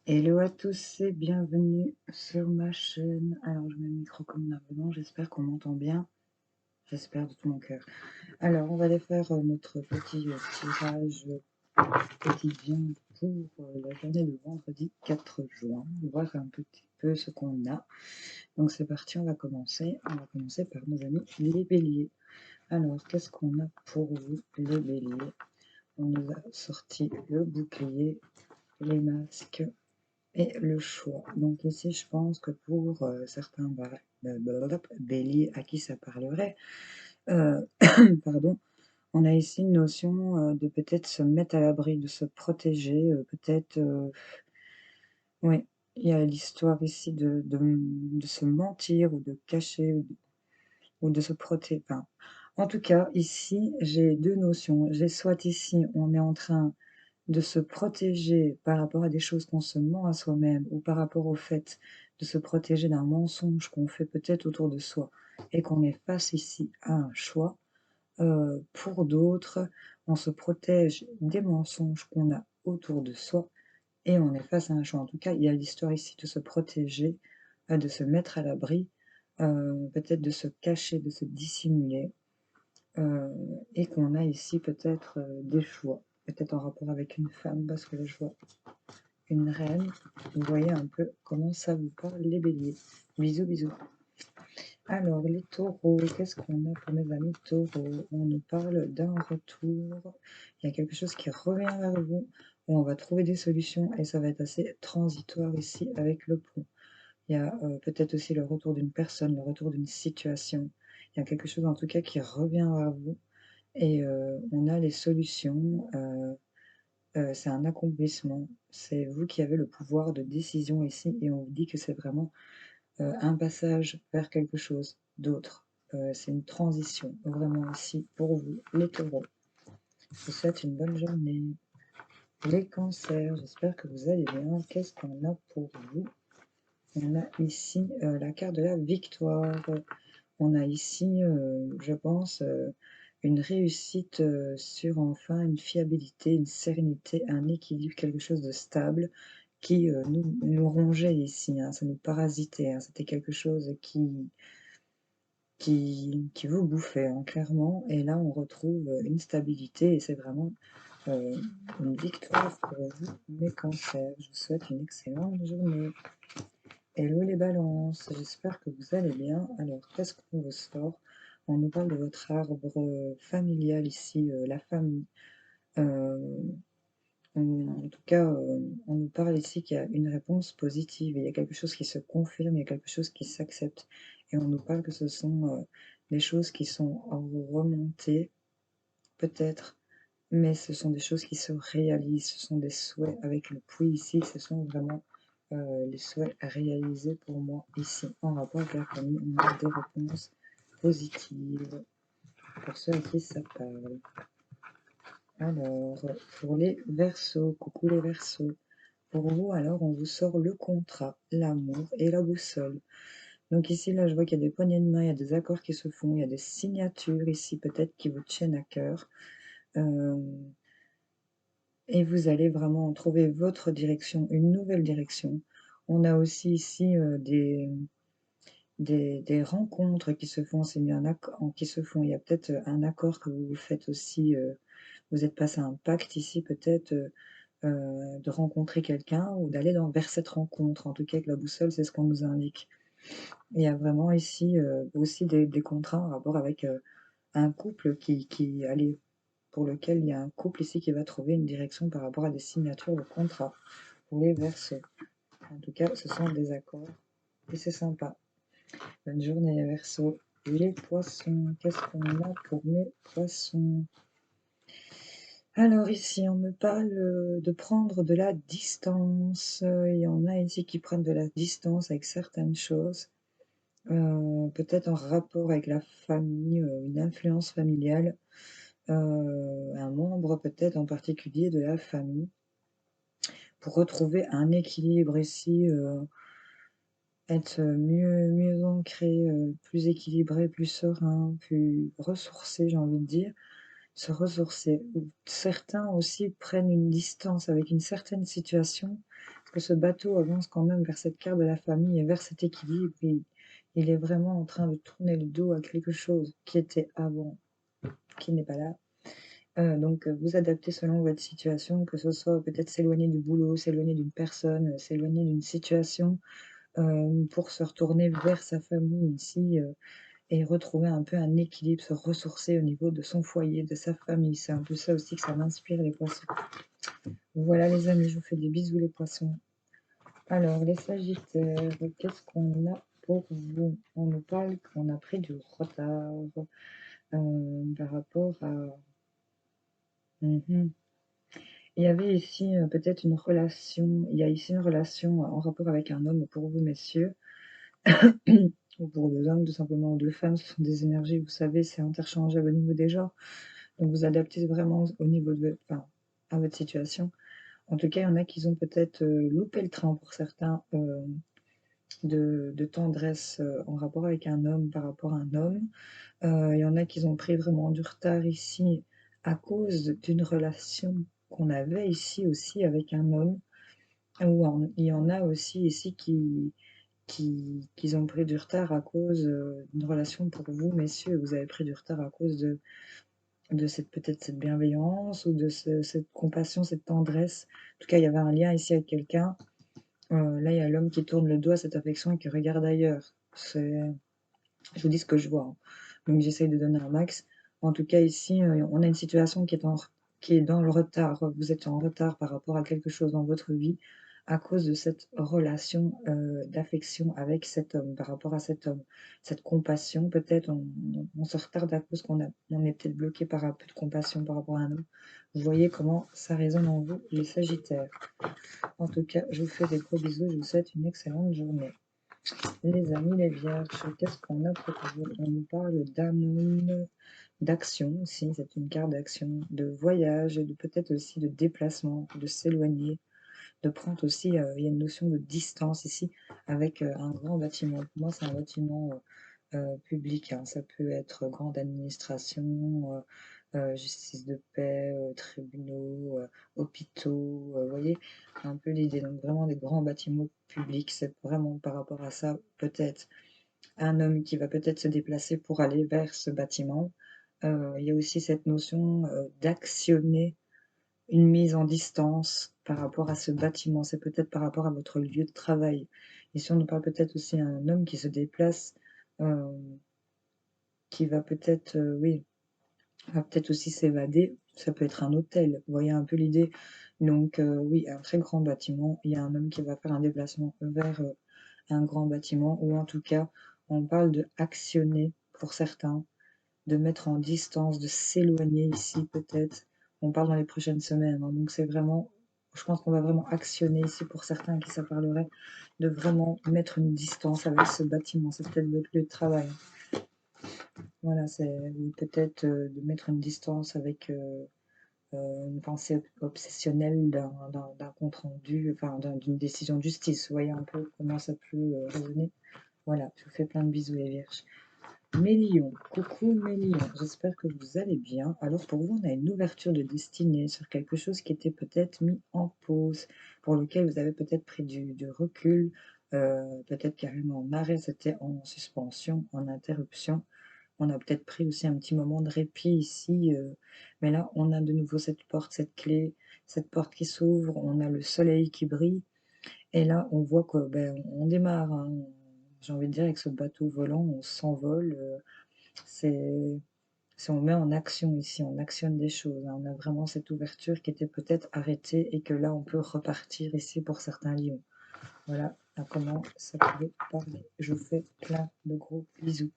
Hello à tous et bienvenue sur ma chaîne. Alors, je mets le micro convenablement, j'espère qu'on m'entend bien. J'espère de tout mon cœur. Alors, on va aller faire notre petit tirage quotidien pour la journée de vendredi 4 juin. Voir un petit peu ce qu'on a. Donc, c'est parti, on va commencer. On va commencer par nos amis les béliers. Alors, qu'est-ce qu'on a pour vous, les béliers? On nous a sorti le bouclier, les masques et le choix. Donc ici, je pense que pour certains béliers à qui ça parlerait, euh, pardon, on a ici une notion de peut-être se mettre à l'abri, de se protéger, peut-être, oui, il y a l'histoire ici de se mentir ou de cacher ou de se protéger. Enfin, en tout cas, ici, j'ai deux notions. J'ai soit ici, on est en train de se protéger par rapport à des choses qu'on se ment à soi-même ou par rapport au fait de se protéger d'un mensonge qu'on fait peut-être autour de soi et qu'on est face ici à un choix. Pour d'autres, on se protège des mensonges qu'on a autour de soi et on est face à un choix. En tout cas, il y a l'histoire ici de se protéger, de se mettre à l'abri, peut-être de se cacher, de se dissimuler, euh, et qu'on a ici peut-être des choix, peut-être en rapport avec une femme, parce que là je vois une reine. Vous voyez un peu comment ça vous parle, les béliers. Bisous, bisous. Alors, les taureaux, qu'est-ce qu'on a pour mes amis taureaux? On nous parle d'un retour. Il y a quelque chose qui revient vers vous, où on va trouver des solutions, et ça va être assez transitoire ici avec le pont. Il y a peut-être aussi le retour d'une personne, le retour d'une situation. Il y a quelque chose en tout cas qui revient vers vous et on a les solutions, c'est un accomplissement. C'est vous qui avez le pouvoir de décision ici et on vous dit que c'est vraiment, un passage vers quelque chose d'autre. C'est une transition vraiment ici pour vous, les taureaux. Je vous souhaite une bonne journée. Les cancers, j'espère que vous allez bien. Qu'est-ce qu'on a pour vous? On a ici, la carte de la victoire. On a ici, je pense, une réussite sur enfin une fiabilité, une sérénité, un équilibre, quelque chose de stable qui nous rongeait ici, hein, ça nous parasitait, hein, c'était quelque chose qui vous bouffait, hein, clairement. Et là, on retrouve une stabilité et c'est vraiment une victoire pour vous, mes cancers. Je vous souhaite une excellente journée. Hello les balances, j'espère que vous allez bien. Alors, qu'est-ce qu'on vous sort? On nous parle de votre arbre familial ici, la famille. Euh, en tout cas, on nous parle ici qu'il y a une réponse positive, il y a quelque chose qui se confirme, il y a quelque chose qui s'accepte. Et on nous parle que ce sont des choses qui sont remontées, peut-être, mais ce sont des choses qui se réalisent, ce sont des souhaits avec le puits ici, ce sont vraiment les souhaits réalisés pour moi ici en rapport avec la famille. On a des réponses positives pour ceux à qui ça parle. Alors, pour les Verseaux, coucou les Verseaux. Pour vous, alors, on vous sort le contrat, l'amour et la boussole. Donc ici, là, je vois qu'il y a des poignées de main, il y a des accords qui se font, il y a des signatures ici, peut-être qui vous tiennent à cœur. Euh, et vous allez vraiment trouver votre direction, une nouvelle direction. On a aussi ici des rencontres qui se font, c'est bien qui se font. Il y a peut-être un accord que vous faites aussi. Vous êtes passé à un pacte ici, peut-être de rencontrer quelqu'un ou d'aller vers cette rencontre. En tout cas, avec la boussole, c'est ce qu'on nous indique. Il y a vraiment ici aussi des contrats en rapport avec un couple allez, pour lequel il y a un couple ici qui va trouver une direction par rapport à des signatures de contrat pour les Verseaux. En tout cas, ce sont des accords et c'est sympa. Bonne journée les Verseaux. Les poissons, qu'est-ce qu'on a pour mes poissons? Alors ici, on me parle de prendre de la distance. Il y en a ici qui prennent de la distance avec certaines choses. Peut-être en rapport avec la famille, une influence familiale, un membre peut-être en particulier de la famille, pour retrouver un équilibre ici, être mieux ancré, plus équilibré, plus serein, plus ressourcé, j'ai envie de dire, se ressourcer. Certains aussi prennent une distance avec une certaine situation, parce que ce bateau avance quand même vers cette carte de la famille et vers cet équilibre. Il est vraiment en train de tourner le dos à quelque chose qui était avant, qui n'est pas là. Donc vous adaptez selon votre situation, que ce soit peut-être s'éloigner du boulot, s'éloigner d'une personne, s'éloigner d'une situation, pour se retourner vers sa famille ici, et retrouver un peu un équilibre, se ressourcer au niveau de son foyer, de sa famille. C'est un peu ça aussi que ça m'inspire les poissons. Voilà les amis, je vous fais des bisous les poissons. Alors les sagittaires, qu'est-ce qu'on a pour vous? On nous parle qu'on a pris du retard, par rapport à... Mmh. Il y avait ici, peut-être une relation, il y a ici une relation en rapport avec un homme pour vous messieurs, ou pour 2 hommes tout simplement, ou 2 femmes, ce sont des énergies, vous savez, c'est interchangeable au niveau des genres, donc vous adaptez vraiment au niveau de enfin, à votre situation. En tout cas, il y en a qui ont peut-être, loupé le train pour certains, de tendresse, en rapport avec un homme, par rapport à un homme. Il y en a qui ont pris vraiment du retard ici, à cause d'une relation qu'on avait ici aussi avec un homme, ou il y en a aussi ici qui ont pris du retard à cause, d'une relation pour vous messieurs. Vous avez pris du retard à cause de cette peut-être cette bienveillance ou de cette compassion, cette tendresse. En tout cas, il y avait un lien ici avec quelqu'un. Là, il y a l'homme qui tourne le dos à cette affection et qui regarde ailleurs. Je vous dis ce que je vois, hein. Donc j'essaye de donner un max. En tout cas, ici, on a une situation qui est dans le retard. Vous êtes en retard par rapport à quelque chose dans votre vie à cause de cette relation, d'affection avec cet homme, par rapport à cet homme. Cette compassion, peut-être, on se retarde à cause on est peut-être bloqué par un peu de compassion par rapport à un homme. Vous voyez comment ça résonne en vous, les Sagittaires. En tout cas, je vous fais des gros bisous, je vous souhaite une excellente journée. Les amis, les vierges, qu'est-ce qu'on a pour vous? On nous parle d'un homme, d'action aussi, c'est une carte d'action, de voyage, de peut-être aussi de déplacement, de s'éloigner, de prendre aussi, il y a une notion de distance ici avec un grand bâtiment. Pour moi, c'est un bâtiment public, hein. Ça peut être grande administration, justice de paix, tribunaux, hôpitaux, vous voyez un peu l'idée. Donc vraiment des grands bâtiments publics, c'est vraiment par rapport à ça, peut-être un homme qui va peut-être se déplacer pour aller vers ce bâtiment. Il y a aussi cette notion d'actionner une mise en distance par rapport à ce bâtiment. C'est peut-être par rapport à votre lieu de travail. Ici, on nous parle peut-être aussi un homme qui se déplace, euh, qui va peut-être, oui, va peut-être aussi s'évader. Ça peut être un hôtel. Vous voyez un peu l'idée. Donc, oui, un très grand bâtiment. Il y a un homme qui va faire un déplacement vers un grand bâtiment, ou en tout cas, on parle de actionner pour certains, de mettre en distance, de s'éloigner ici peut-être. On parle dans les prochaines semaines, hein, donc c'est vraiment, je pense qu'on va vraiment actionner ici pour certains à qui ça parlerait, de vraiment mettre une distance avec ce bâtiment. C'est peut-être votre lieu de travail. Voilà, c'est peut-être de mettre une distance avec une pensée obsessionnelle d'un compte rendu, enfin d'une décision de justice. Vous voyez un peu comment ça peut résonner. Voilà, je vous fais plein de bisous les vierges. Mes lions, coucou mes lions, j'espère que vous allez bien. Alors pour vous, on a une ouverture de destinée sur quelque chose qui était peut-être mis en pause, pour lequel vous avez peut-être pris du recul, peut-être carrément en arrêt, c'était en suspension, en interruption. On a peut-être pris aussi un petit moment de répit ici, mais là, on a de nouveau cette porte, cette clé, cette porte qui s'ouvre, on a le soleil qui brille, et là, on voit que ben, on démarre, hein. J'ai envie de dire, avec ce bateau volant, on s'envole. C'est, on met en action ici, on actionne des choses, hein. On a vraiment cette ouverture qui était peut-être arrêtée et que là, on peut repartir ici pour certains lions. Voilà à comment ça pouvait parler. Je vous fais plein de gros bisous.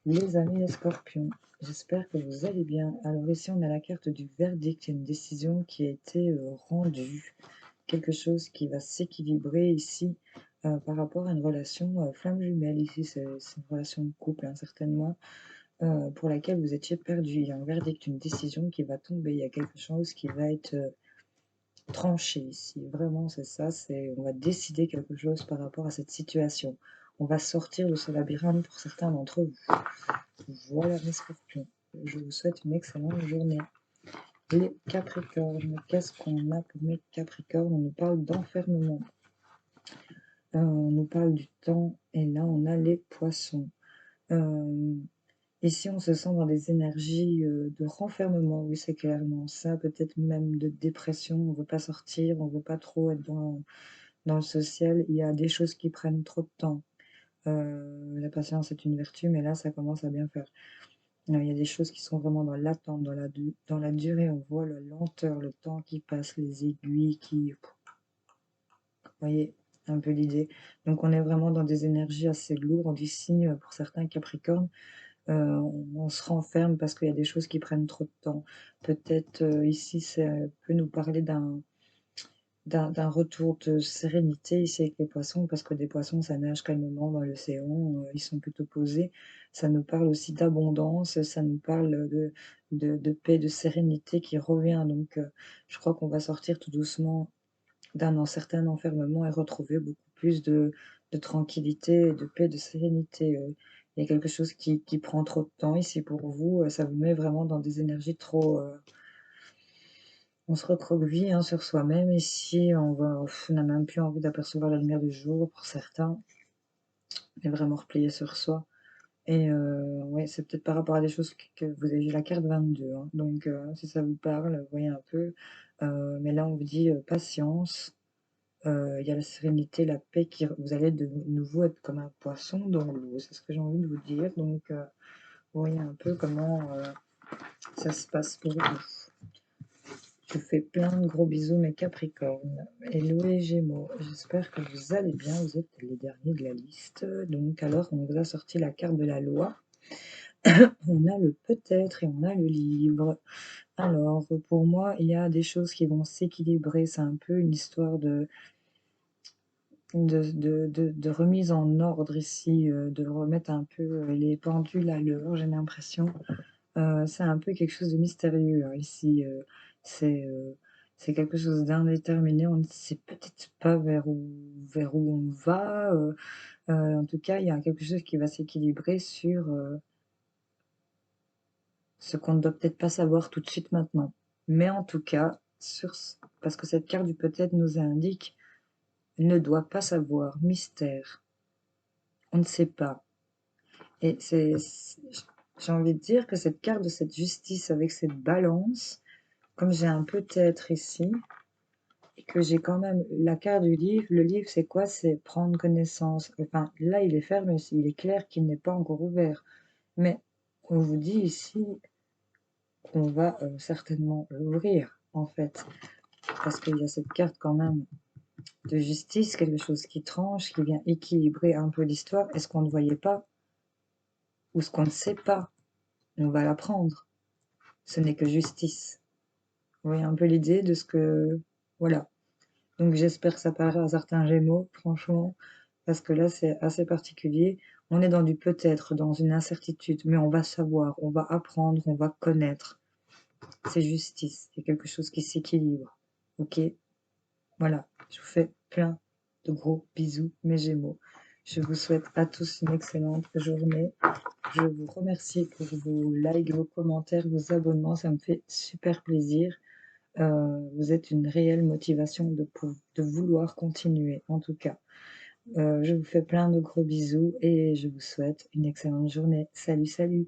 Les amis les scorpions, j'espère que vous allez bien. Alors ici, on a la carte du verdict, une décision qui a été rendue, quelque chose qui va s'équilibrer ici par rapport à une relation flamme jumelle. Ici, c'est une relation de couple, hein, certainement, pour laquelle vous étiez perdu. Il y a un verdict, une décision qui va tomber. Il y a quelque chose qui va être tranché ici. Vraiment, c'est ça. On va décider quelque chose par rapport à cette situation. On va sortir de ce labyrinthe pour certains d'entre vous. Voilà mes scorpions. Je vous souhaite une excellente journée. Les Capricornes, qu'est-ce qu'on a pour mes Capricornes? On nous parle d'enfermement, on nous parle du temps, et là on a les Poissons. Ici on se sent dans des énergies de renfermement, oui c'est clairement ça, peut-être même de dépression, on veut pas sortir, on veut pas trop être dans le social, il y a des choses qui prennent trop de temps. La patience est une vertu, mais là ça commence à bien faire. Il y a des choses qui sont vraiment dans l'attente, dans la durée, on voit la lenteur, le temps qui passe, les aiguilles qui... Vous voyez un peu l'idée. Donc on est vraiment dans des énergies assez lourdes ici, pour certains Capricornes. On se renferme parce qu'il y a des choses qui prennent trop de temps. Peut-être ici, ça peut nous parler d'un retour de sérénité ici avec les poissons, parce que des poissons, ça nage calmement dans l'océan, ils sont plutôt posés. Ça nous parle aussi d'abondance, ça nous parle de paix, de sérénité qui revient. Donc, je crois qu'on va sortir tout doucement d'un certain enfermement et retrouver beaucoup plus de tranquillité, de paix, de sérénité. Il y a quelque chose qui prend trop de temps ici pour vous, ça vous met vraiment dans des énergies trop... on se recroqueville hein, sur soi-même ici, on n'a même plus envie d'apercevoir la lumière du jour pour certains, on est vraiment replié sur soi. Et ouais, c'est peut-être par rapport à des choses que vous avez vu la carte 22, hein, donc si ça vous parle, vous voyez un peu. Mais là, on vous dit patience, il y a la sérénité, la paix, vous allez de nouveau être comme un poisson dans l'eau, c'est ce que j'ai envie de vous dire. Donc, vous voyez un peu comment ça se passe pour vous. Je vous fais plein de gros bisous mes Capricornes. Hello les Gémeaux, j'espère que vous allez bien, vous êtes les derniers de la liste. Donc alors on vous a sorti la carte de la loi, on a le peut-être et on a le livre. Alors pour moi il y a des choses qui vont s'équilibrer, c'est un peu une histoire de remise en ordre ici, de remettre un peu les pendules à l'heure, j'ai l'impression. C'est un peu quelque chose de mystérieux hein, ici. C'est c'est quelque chose d'indéterminé. On ne sait peut-être pas vers où on va. En tout cas, il y a quelque chose qui va s'équilibrer sur ce qu'on ne doit peut-être pas savoir tout de suite maintenant. Mais en tout cas, parce que cette carte du peut-être nous indique ne doit pas savoir, mystère. On ne sait pas. Et j'ai envie de dire que cette carte de cette justice avec cette balance, comme j'ai un peut-être ici, et que j'ai quand même la carte du livre, le livre c'est quoi? C'est prendre connaissance. Enfin, là il est fermé, il est clair qu'il n'est pas encore ouvert. Mais on vous dit ici qu'on va certainement l'ouvrir, en fait. Parce qu'il y a cette carte quand même de justice, quelque chose qui tranche, qui vient équilibrer un peu l'histoire. Est-ce qu'on ne voyait pas? Ou ce qu'on ne sait pas? On va l'apprendre. Ce n'est que justice. Vous voyez un peu l'idée de ce que... Voilà. Donc j'espère que ça parlera à certains Gémeaux, franchement, parce que là c'est assez particulier. On est dans du peut-être, dans une incertitude, mais on va savoir, on va apprendre, on va connaître. C'est justice, c'est quelque chose qui s'équilibre. Ok? Voilà, je vous fais plein de gros bisous, mes Gémeaux. Je vous souhaite à tous une excellente journée. Je vous remercie pour vos likes, vos commentaires, vos abonnements, ça me fait super plaisir. Vous êtes une réelle motivation de vouloir continuer, en tout cas. Je vous fais plein de gros bisous et je vous souhaite une excellente journée. Salut, salut!